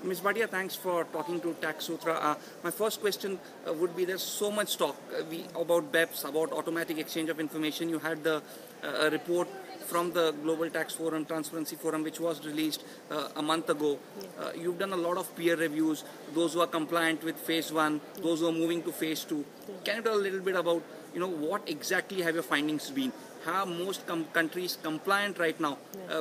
Ms. Bhatia, thanks for talking to Tax Sutra. My first question would be, there's so much talk about BEPS, about automatic exchange of information. You had the report from the Global Tax Forum, Transparency Forum, which was released a month ago. You've done a lot of peer reviews, those who are compliant with phase 1, those who are moving to phase 2. Can you tell a little bit about, what exactly have your findings been? How are most countries compliant right now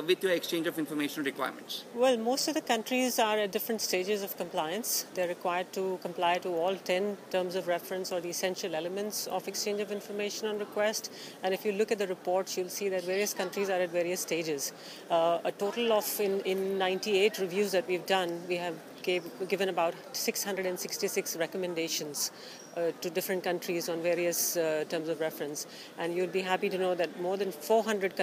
with your exchange of information requirements? Well, most of the countries are at different stages of compliance. They're required to comply to all 10 terms of reference or the essential elements of exchange of information on request. And if you look at the reports, you'll see that various countries are at various stages. A total of, in 98 reviews that we've done, we have given about 666 recommendations to different countries on various terms of reference. And you'll be happy to know that more than 400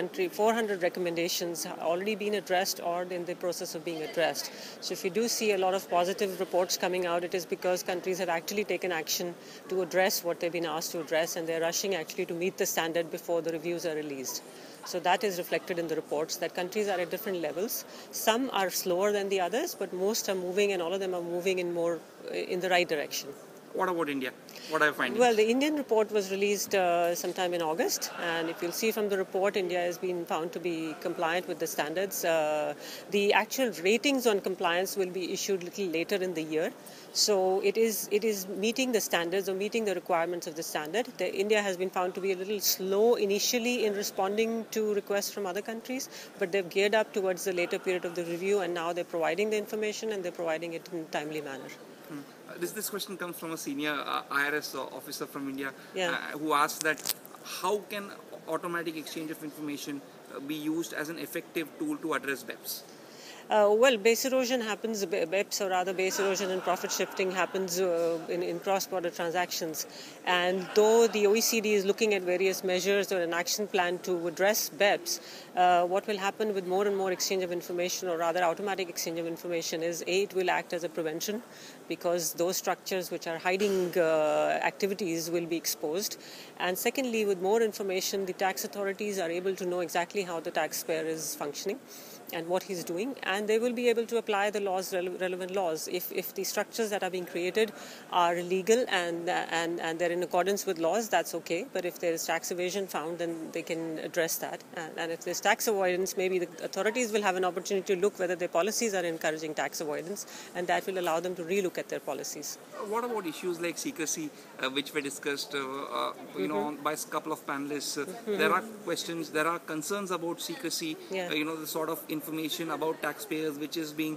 recommendations have already been addressed or in the process of being addressed. So if you do see a lot of positive reports coming out, it is because countries have actually taken action to address what they've been asked to address, and they're rushing actually to meet the standard before the reviews are released. So that is reflected in the reports, that countries are at different levels. Some are slower than the others, but most are moving, and all of them are moving in the right direction. What about India? What are you finding? Well, the Indian report was released sometime in August, and if you'll see from the report, India has been found to be compliant with the standards. The actual ratings on compliance will be issued a little later in the year. So it is meeting the standards or meeting the requirements of the standard. India has been found to be a little slow initially in responding to requests from other countries, but they've geared up towards the later period of the review, and now they're providing the information and they're providing it in a timely manner. This question comes from a senior IRS officer from India who asked that how can automatic exchange of information be used as an effective tool to address BEPS? Well, base erosion happens, BEPS, or rather base erosion and profit shifting happens in cross-border transactions. And though the OECD is looking at various measures or an action plan to address BEPS, what will happen with more and more exchange of information, or rather automatic exchange of information, is it will act as a prevention, because those structures which are hiding activities will be exposed. And secondly, with more information, the tax authorities are able to know exactly how the taxpayer is functioning and what he's doing, and they will be able to apply the laws, relevant laws. If the structures that are being created are legal and they're in accordance with laws, that's okay. But if there is tax evasion found, then they can address that. And if there's tax avoidance, maybe the authorities will have an opportunity to look whether their policies are encouraging tax avoidance, and that will allow them to relook at their policies. What about issues like secrecy, which were discussed, by a couple of panelists? There are questions, there are concerns about secrecy, the sort of information about taxpayers which is being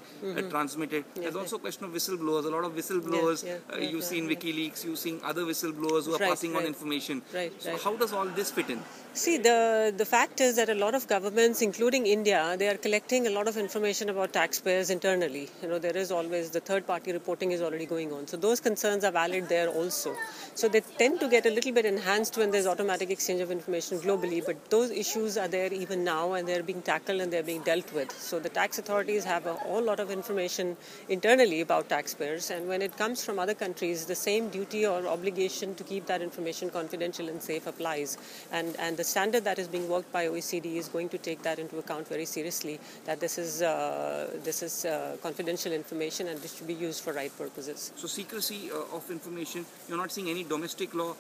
transmitted. There's also a question of whistleblowers. A lot of whistleblowers, you've seen WikiLeaks, you've seen other whistleblowers who are passing on information. So how does all this fit in? See, the fact is that a lot of governments, including India, they are collecting a lot of information about taxpayers internally. There is always the third-party reporting is already going on. So those concerns are valid there also. So they tend to get a little bit enhanced when there's automatic exchange of information globally, but those issues are there even now, and they're being tackled and they're being dealt with. So the tax authorities have a whole lot of information internally about taxpayers, and when it comes from other countries, the same duty or obligation to keep that information confidential and safe applies. And the standard that is being worked by OECD is going to take that into account very seriously, that this is confidential information and this should be used for right purposes. So secrecy of information, you're not seeing any domestic law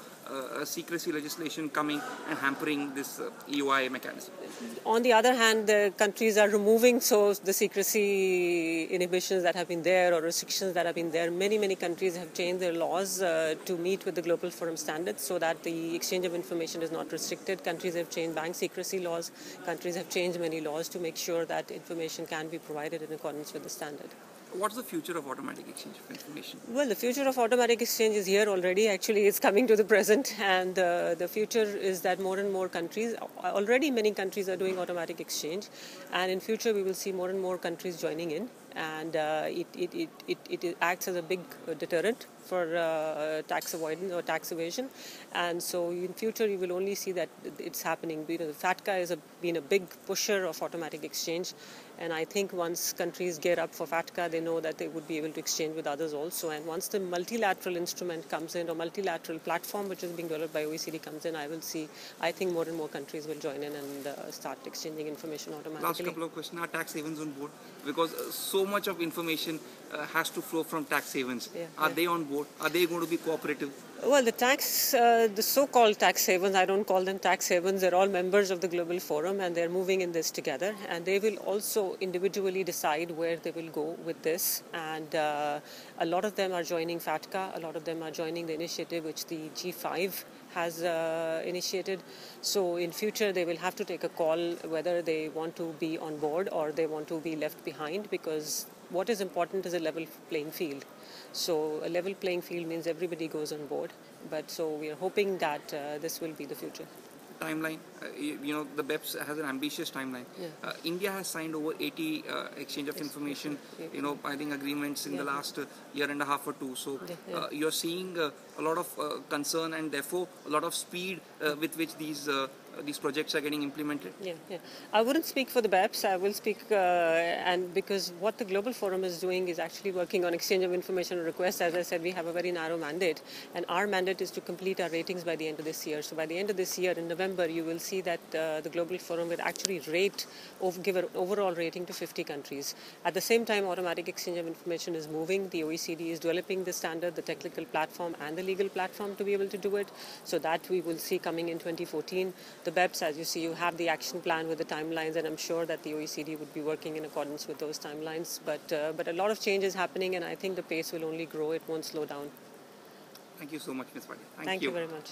secrecy legislation coming and hampering this EOI mechanism? On the other hand, the countries are removing the secrecy inhibitions that have been there or restrictions that have been there. Many countries have changed their laws to meet with the Global Forum standards so that the exchange of information is not restricted. Countries have changed bank secrecy laws. Countries have changed many laws to make sure that information can be provided in accordance with the standard. What's the future of automatic exchange of information? Well, the future of automatic exchange is here already. Actually, it's coming to the present, and the future is that more and more countries, already many countries are doing automatic exchange, and in future we will see more and more countries joining in, and it acts as a big deterrent for tax avoidance or tax evasion. And so in future you will only see that it's happening. The FATCA has been a big pusher of automatic exchange, and I think once countries gear up for FATCA, they know that they would be able to exchange with others also. And once the multilateral instrument comes in, or multilateral platform which is being developed by OECD comes in, I think more and more countries will join in and start exchanging information automatically. Last couple of questions. Are tax havens on board? Because so much of information has to flow from tax havens. Are they on board? Are they going to be cooperative? Well, the so-called tax havens, I don't call them tax havens, they're all members of the Global Forum, and they're moving in this together, and they will also individually decide where they will go with this. And a lot of them are joining FATCA, a lot of them are joining the initiative which the G5 has initiated. So in future they will have to take a call whether they want to be on board or they want to be left behind, because what is important is a level playing field. So a level playing field means everybody goes on board. But so we are hoping that this will be the future. Timeline, the BEPS has an ambitious timeline. India has signed over 80 exchange of information, I think agreements in the last year and a half or two. So you're seeing a lot of concern and therefore a lot of speed with which these projects are getting implemented. I wouldn't speak for the BEPS. I will speak, and because what the Global Forum is doing is actually working on exchange of information requests. As I said, we have a very narrow mandate, and our mandate is to complete our ratings by the end of this year. So by the end of this year, in November, you will see that the Global Forum will actually give an overall rating to 50 countries. At the same time, automatic exchange of information is moving. The OECD is developing the standard, the technical platform, and the legal platform to be able to do it. So that we will see coming in 2014. The BEPS, as you see, you have the action plan with the timelines, and I'm sure that the OECD would be working in accordance with those timelines. But a lot of change is happening, and I think the pace will only grow. It won't slow down. Thank you so much, Ms. Bhatia. Thank you very much.